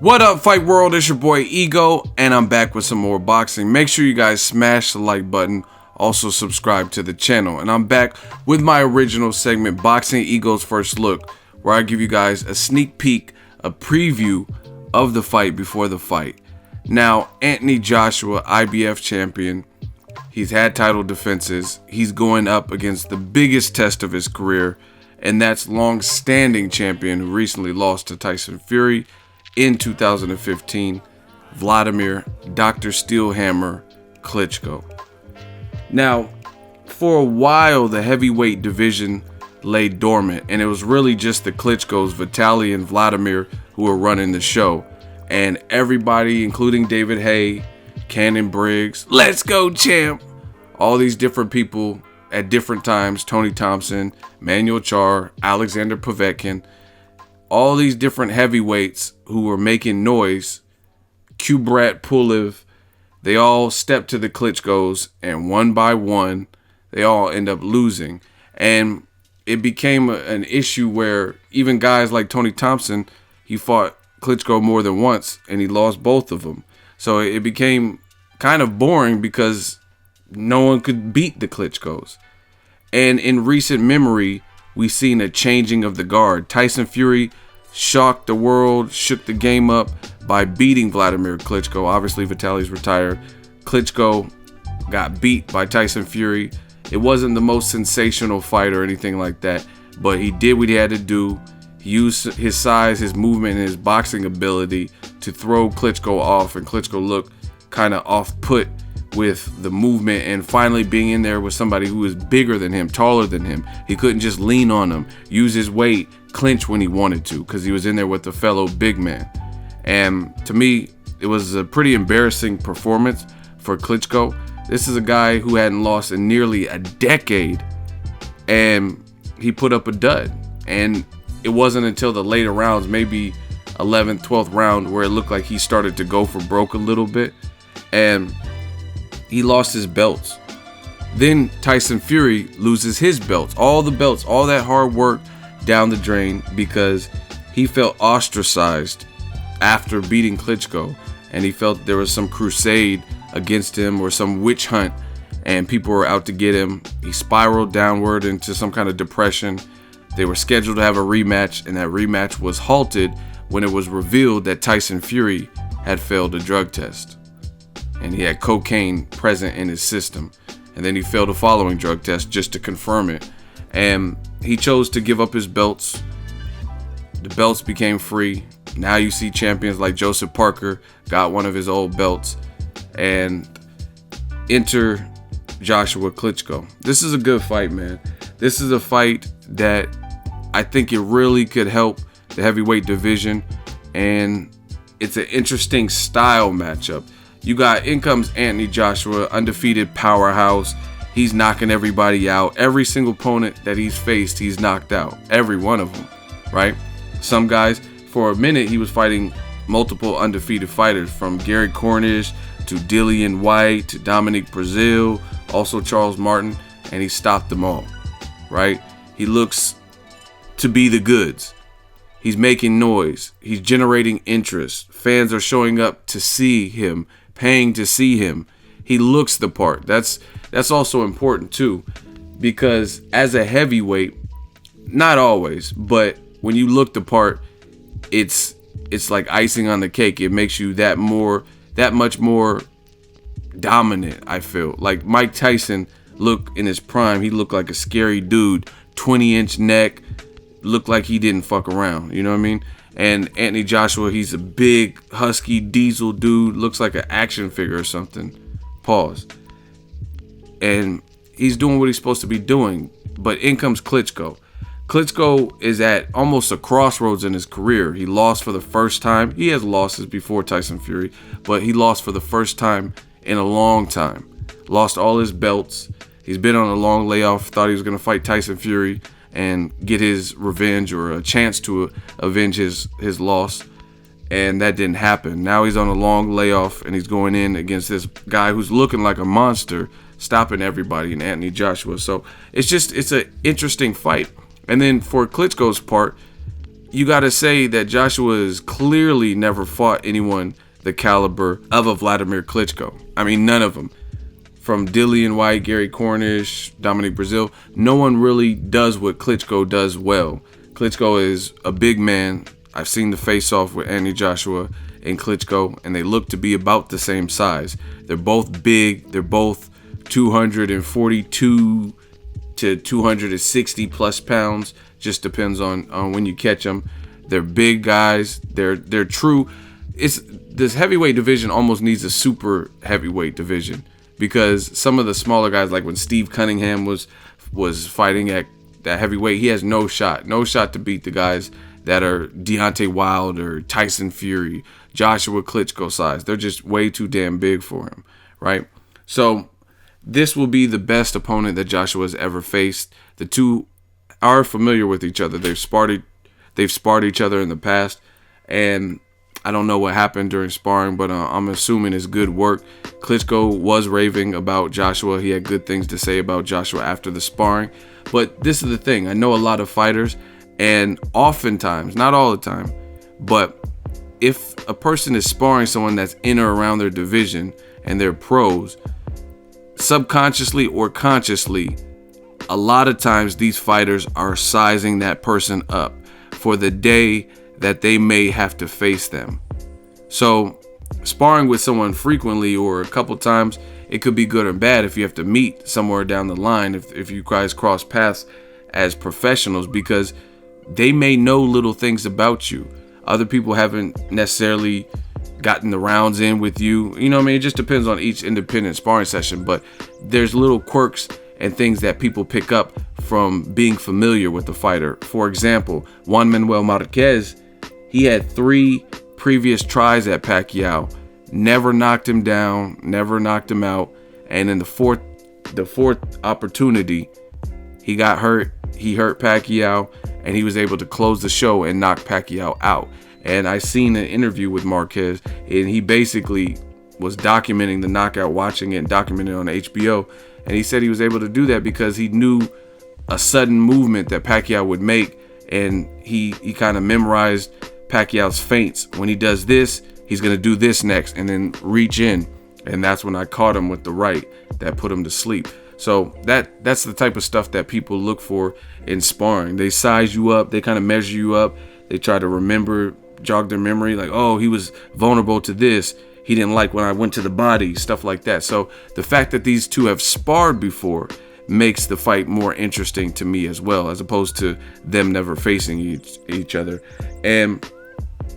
What up, Fight World? It's your boy Ego, and I'm back with some more boxing. Make sure you guys smash the like button. Also subscribe to the channel. And I'm back with my original segment, Boxing Ego's First Look, where I give you guys a sneak peek, a preview of the fight before the fight. Now, Anthony Joshua, IBF champion, he's had title defenses. He's going up against the biggest test of his career, and that's long-standing champion who recently lost to Tyson Fury in 2015, Vladimir Dr. Steelhammer Klitschko. Now, for a while, the heavyweight division lay dormant, and it was really just the Klitschkos, Vitaly and Vladimir, who were running the show. And everybody, including David Haye, Cannon Briggs, let's go champ, all these different people at different times, Tony Thompson, Manuel Charr, Alexander Povetkin, all these different heavyweights who were making noise, Kubrat Pulev, they all stepped to the Klitschkos, and one by one, they all end up losing. And it became an issue where even guys like Tony Thompson, he fought Klitschko more than once, and he lost both of them. So it became kind of boring because no one could beat the Klitschkos. And in recent memory, we've seen a changing of the guard. Tyson Fury shocked the world, shook the game up by beating Vladimir Klitschko. Obviously, Vitaly's retired. Klitschko got beat by Tyson Fury. It wasn't the most sensational fight or anything like that, but he did what he had to do. He used his size, his movement, and his boxing ability to throw Klitschko off, and Klitschko looked kind of off-put with the movement and finally being in there with somebody who was bigger than him, taller than him. He couldn't just lean on him, use his weight, clinch when he wanted to, because he was in there with a fellow big man. And to me, it was a pretty embarrassing performance for Klitschko. This is a guy who hadn't lost in nearly a decade, and he put up a dud. And it wasn't until the later rounds, maybe 11th, 12th round, where it looked like he started to go for broke a little bit, and he lost his belts. Then Tyson Fury loses his belts, all that hard work down the drain, because he felt ostracized after beating Klitschko, and he felt there was some crusade against him or some witch hunt, and people were out to get him. He spiraled downward into some kind of depression. They were scheduled to have a rematch, and that rematch was halted when it was revealed that Tyson Fury had failed a drug test, and he had cocaine present in his system. And then he failed a following drug test just to confirm it, and he chose to give up his belts. The belts became free. Now you see champions like Joseph Parker got one of his old belts, and enter Joshua Klitschko. This is a good fight, man. This is a fight that I think it really could help the heavyweight division, and it's an interesting style matchup. You got, in comes Anthony Joshua, undefeated powerhouse. He's knocking everybody out. Every single opponent that he's faced, he's knocked out. Every one of them, right? Some guys, for a minute, he was fighting multiple undefeated fighters, from Gary Cornish to Dillian White to Dominique Brazil, also Charles Martin, and he stopped them all, right? He looks to be the goods. He's making noise. He's generating interest. Fans are showing up to see him, paying to see him. He looks the part. That's also important too, because as a heavyweight, not always, but when you look the part, it's like icing on the cake. It makes you that much more dominant. I feel like Mike Tyson looked in his prime. He looked like a scary dude, 20-inch neck, looked like he didn't fuck around. You know what I mean? And Anthony Joshua, he's a big, husky, diesel dude, looks like an action figure or something. Pause. And he's doing what he's supposed to be doing. But in comes Klitschko. Klitschko is at almost a crossroads in his career. He lost for the first time. He has losses before Tyson Fury, but he lost for the first time in a long time. Lost all his belts. He's been on a long layoff. Thought he was going to fight Tyson Fury and get his revenge, or a chance to avenge his loss, and that didn't happen. Now he's on a long layoff, and he's going in against this guy who's looking like a monster, stopping everybody in Anthony Joshua. So it's an interesting fight. And then for Klitschko's part, you got to say that Joshua has clearly never fought anyone the caliber of a Vladimir Klitschko. I mean, none of them. From Dillian Whyte, Gary Cornish, Dominic Breazeale, no one really does what Klitschko does well. Klitschko is a big man. I've seen the face-off with Anthony Joshua and Klitschko, and they look to be about the same size. They're both big. They're both 242 to 260 plus pounds. Just depends on when you catch them. They're big guys. They're true. This heavyweight division almost needs a super heavyweight division, because some of the smaller guys, like when Steve Cunningham was fighting at that heavyweight, he has no shot to beat the guys that are Deontay Wilder, Tyson Fury, Joshua Klitschko size. They're just way too damn big for him, right? So this will be the best opponent that Joshua has ever faced. The two are familiar with each other. They've sparred each other in the past, and I don't know what happened during sparring, but I'm assuming it's good work. Klitschko was raving about Joshua. He had good things to say about Joshua after the sparring. But this is the thing. I know a lot of fighters, and oftentimes, not all the time, but if a person is sparring someone that's in or around their division and they're pros, subconsciously or consciously, a lot of times these fighters are sizing that person up for the day that they may have to face them. So sparring with someone frequently or a couple times, it could be good or bad if you have to meet somewhere down the line, if you guys cross paths as professionals, because they may know little things about you. Other people haven't necessarily gotten the rounds in with you. You know what I mean? It just depends on each independent sparring session, but there's little quirks and things that people pick up from being familiar with the fighter. For example, Juan Manuel Marquez, he had 3 previous tries at Pacquiao, never knocked him down, never knocked him out, and in the fourth opportunity, he got hurt. He hurt Pacquiao, and he was able to close the show and knock Pacquiao out. And I seen an interview with Marquez, and he basically was documenting the knockout, watching it, and documenting it on HBO. And he said he was able to do that because he knew a sudden movement that Pacquiao would make, and he kind of memorized Pacquiao's feints. When he does this, he's going to do this next, and then reach in. And that's when I caught him with the right that put him to sleep. So that's the type of stuff that people look for in sparring. They size you up. They kind of measure you up. They try to remember, jog their memory, like, oh, he was vulnerable to this. He didn't like when I went to the body, stuff like that. So the fact that these two have sparred before makes the fight more interesting to me as well, as opposed to them never facing each other. And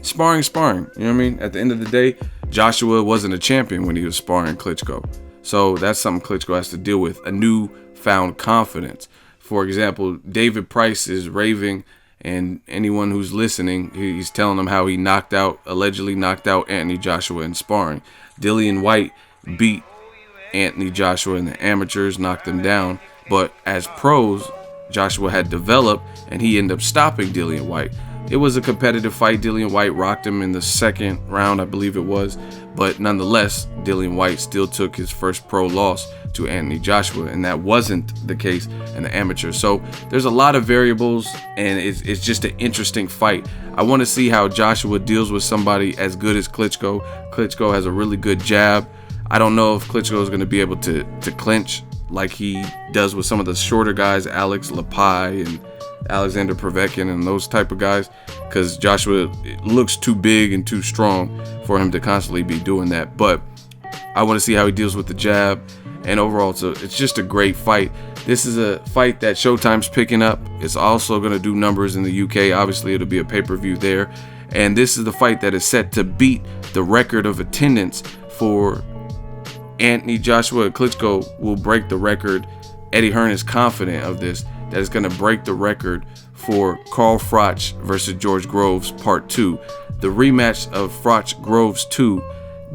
sparring, you know what I mean? At the end of the day, Joshua wasn't a champion when he was sparring Klitschko. So that's something Klitschko has to deal with, a newfound confidence. For example, David Price is raving, and anyone who's listening, he's telling them how he allegedly knocked out Anthony Joshua in sparring. Dillian Whyte beat Anthony Joshua in the amateurs, knocked him down. But as pros, Joshua had developed, and he ended up stopping Dillian Whyte. It was a competitive fight. Dillian Whyte rocked him in the second round, I believe it was. But nonetheless, Dillian Whyte still took his first pro loss to Anthony Joshua, and that wasn't the case in the amateur. So there's a lot of variables, and it's just an interesting fight. I want to see how Joshua deals with somebody as good as Klitschko. Klitschko has a really good jab. I don't know if Klitschko is going to be able to clinch like he does with some of the shorter guys, Alex Lepai and Alexander Povetkin and those type of guys, because Joshua looks too big and too strong for him to constantly be doing that. But I want to see how he deals with the jab, and overall it's just a great fight. This is a fight that Showtime's picking up. It's also going to do numbers in the UK. Obviously it'll be a pay-per-view there, and this is the fight that is set to beat the record of attendance for Anthony Joshua. Klitschko will break the record. Eddie Hearn is confident of this, that is going to break the record for Carl Froch versus George Groves Part 2. The rematch of Froch Groves 2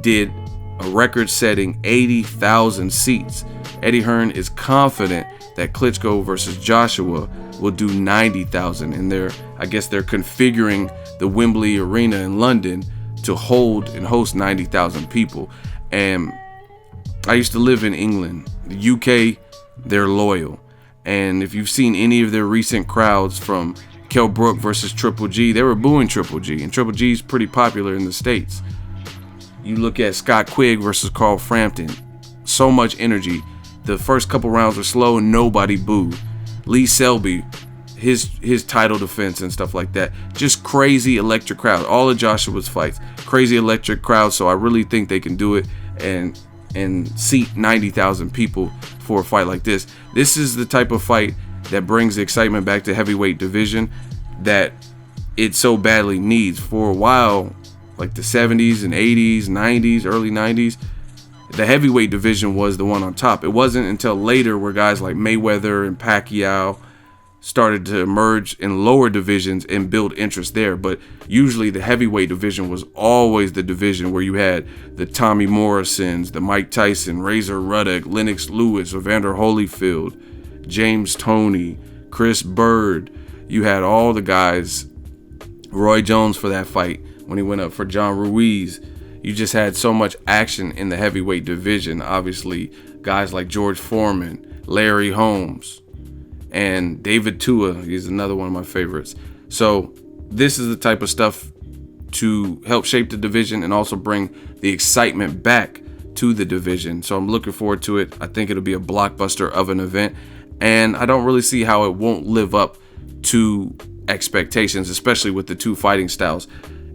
did a record-setting 80,000 seats. Eddie Hearn is confident that Klitschko versus Joshua will do 90,000, and I guess they're configuring the Wembley Arena in London to hold and host 90,000 people. And I used to live in England. The UK, they're loyal. And if you've seen any of their recent crowds from Kell Brook versus Triple G. They were booing Triple G, and Triple G is pretty popular in the States. You look at Scott Quigg versus Carl Frampton. So much energy. The first couple rounds were slow and nobody booed. Lee Selby, his title defense and stuff like that. Just crazy electric crowd. All of Joshua's fights, crazy electric crowd. So I really think they can do it and seat 90,000 people for a fight like this. This is the type of fight that brings the excitement back to heavyweight division that it so badly needs. For a while, like the 70s and 80s, 90s, early 90s, the heavyweight division was the one on top. It wasn't until later where guys like Mayweather and Pacquiao started to emerge in lower divisions and build interest there. But usually the heavyweight division was always the division where you had the Tommy Morrisons, the Mike Tyson, Razor Ruddock, Lennox Lewis, Evander Holyfield, James Toney, Chris Bird. You had all the guys, Roy Jones for that fight when he went up for John Ruiz. You just had so much action in the heavyweight division. Obviously, guys like George Foreman, Larry Holmes, and David Tua is another one of my favorites. So this is the type of stuff to help shape the division and also bring the excitement back to the division. So I'm looking forward to it. I think it'll be a blockbuster of an event, and I don't really see how it won't live up to expectations, especially with the two fighting styles.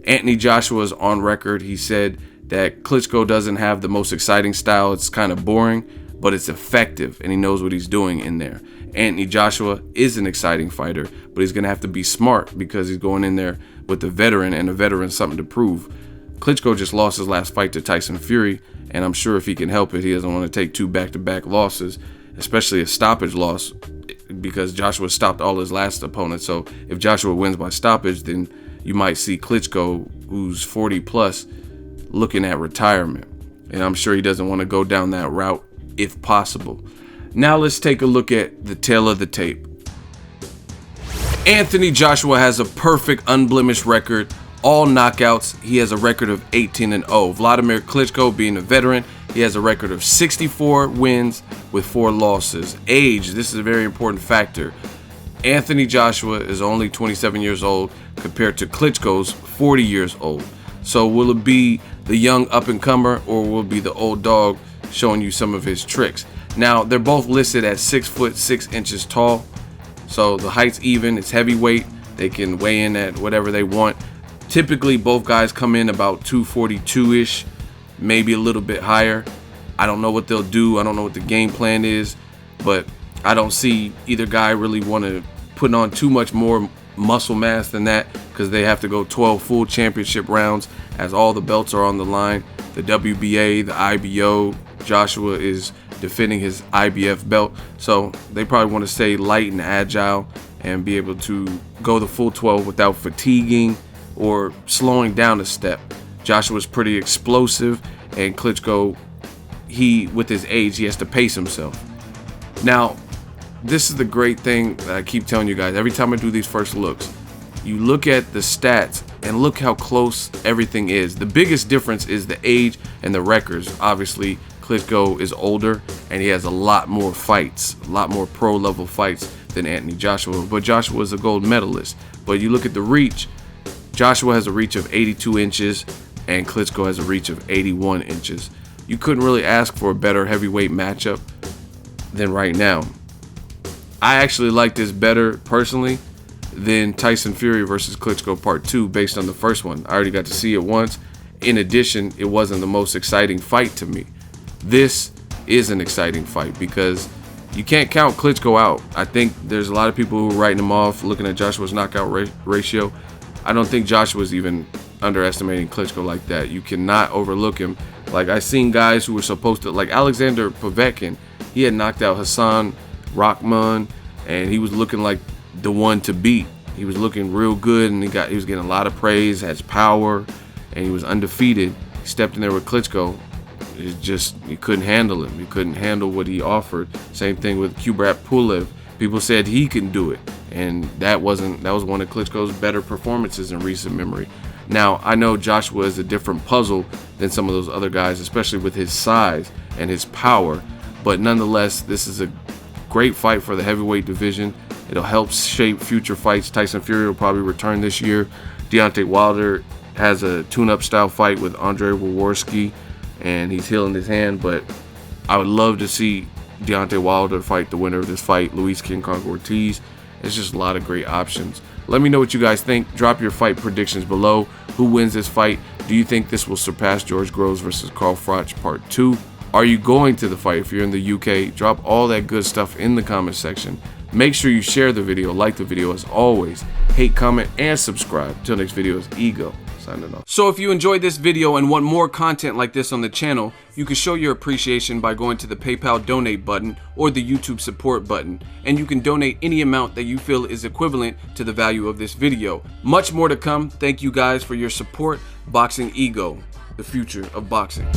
Anthony Joshua is on record. He said that Klitschko doesn't have the most exciting style. It's kind of boring, but it's effective, and he knows what he's doing in there. Anthony Joshua is an exciting fighter, but he's going to have to be smart because he's going in there with a veteran, and a veteran's something to prove. Klitschko just lost his last fight to Tyson Fury, and I'm sure if he can help it, he doesn't want to take two back-to-back losses, especially a stoppage loss, because Joshua stopped all his last opponents. So if Joshua wins by stoppage, then you might see Klitschko, who's 40 plus, looking at retirement. And I'm sure he doesn't want to go down that route if possible. Now let's take a look at the tail of the tape. Anthony Joshua has a perfect, unblemished record. All knockouts. He has a record of 18-0. Vladimir Klitschko, being a veteran, he has a record of 64 wins with 4 losses. Age, this is a very important factor. Anthony Joshua is only 27 years old compared to Klitschko's 40 years old. So will it be the young up-and-comer, or will it be the old dog showing you some of his tricks? Now, they're both listed at 6 foot 6 inches tall. So the height's even. It's heavyweight. They can weigh in at whatever they want. Typically, both guys come in about 242-ish, maybe a little bit higher. I don't know what they'll do. I don't know what the game plan is, but I don't see either guy really want to put on too much more muscle mass than that, because they have to go 12 full championship rounds as all the belts are on the line. The WBA, the IBO, Joshua is defending his IBF belt, so they probably want to stay light and agile and be able to go the full 12 without fatiguing or slowing down a step. Joshua's pretty explosive, and Klitschko, with his age, he has to pace himself. Now, this is the great thing that I keep telling you guys every time I do these first looks. You look at the stats and look how close everything is. The biggest difference is the age and the records. Obviously, Klitschko is older and he has a lot more fights, a lot more pro level fights than Anthony Joshua, but Joshua is a gold medalist. But you look at the reach, Joshua has a reach of 82 inches and Klitschko has a reach of 81 inches. You couldn't really ask for a better heavyweight matchup than right now. I actually like this better personally than Tyson Fury versus Klitschko Part 2 based on the first one. I already got to see it once. In addition, it wasn't the most exciting fight to me. This is an exciting fight because you can't count Klitschko out. I think there's a lot of people who are writing him off looking at Joshua's knockout ratio. I don't think Joshua's even underestimating Klitschko like that. You cannot overlook him. Like, I seen guys who were supposed to, like Alexander Povetkin, he had knocked out Hassan Rahman, and he was looking like the one to beat. He was looking real good, and he was getting a lot of praise, has power, and he was undefeated. He stepped in there with Klitschko. It's just, he couldn't handle him. He couldn't handle what he offered. Same thing with Kubrat Pulev. People said he can do it, and that was one of Klitschko's better performances in recent memory. Now, I know Joshua is a different puzzle than some of those other guys, especially with his size and his power, but nonetheless, this is a great fight for the heavyweight division, It'll help shape future fights. Tyson Fury will probably return this year. Deontay Wilder has a tune-up style fight with Andre Jaworski, and he's healing his hand, but I would love to see Deontay Wilder fight the winner of this fight, Luis King Kong Ortiz. It's just a lot of great options. Let me know what you guys think. Drop your fight predictions below. Who wins this fight? Do you think this will surpass George Groves versus Carl Froch Part 2? Are you going to the fight if you're in the UK? Drop all that good stuff in the comment section. Make sure you share the video, like the video as always. Hate, comment, and subscribe. Till next video is Ego signing off. So if you enjoyed this video and want more content like this on the channel, you can show your appreciation by going to the PayPal donate button or the YouTube support button, and you can donate any amount that you feel is equivalent to the value of this video. Much more to come. Thank you guys for your support. Boxing Ego, the future of boxing.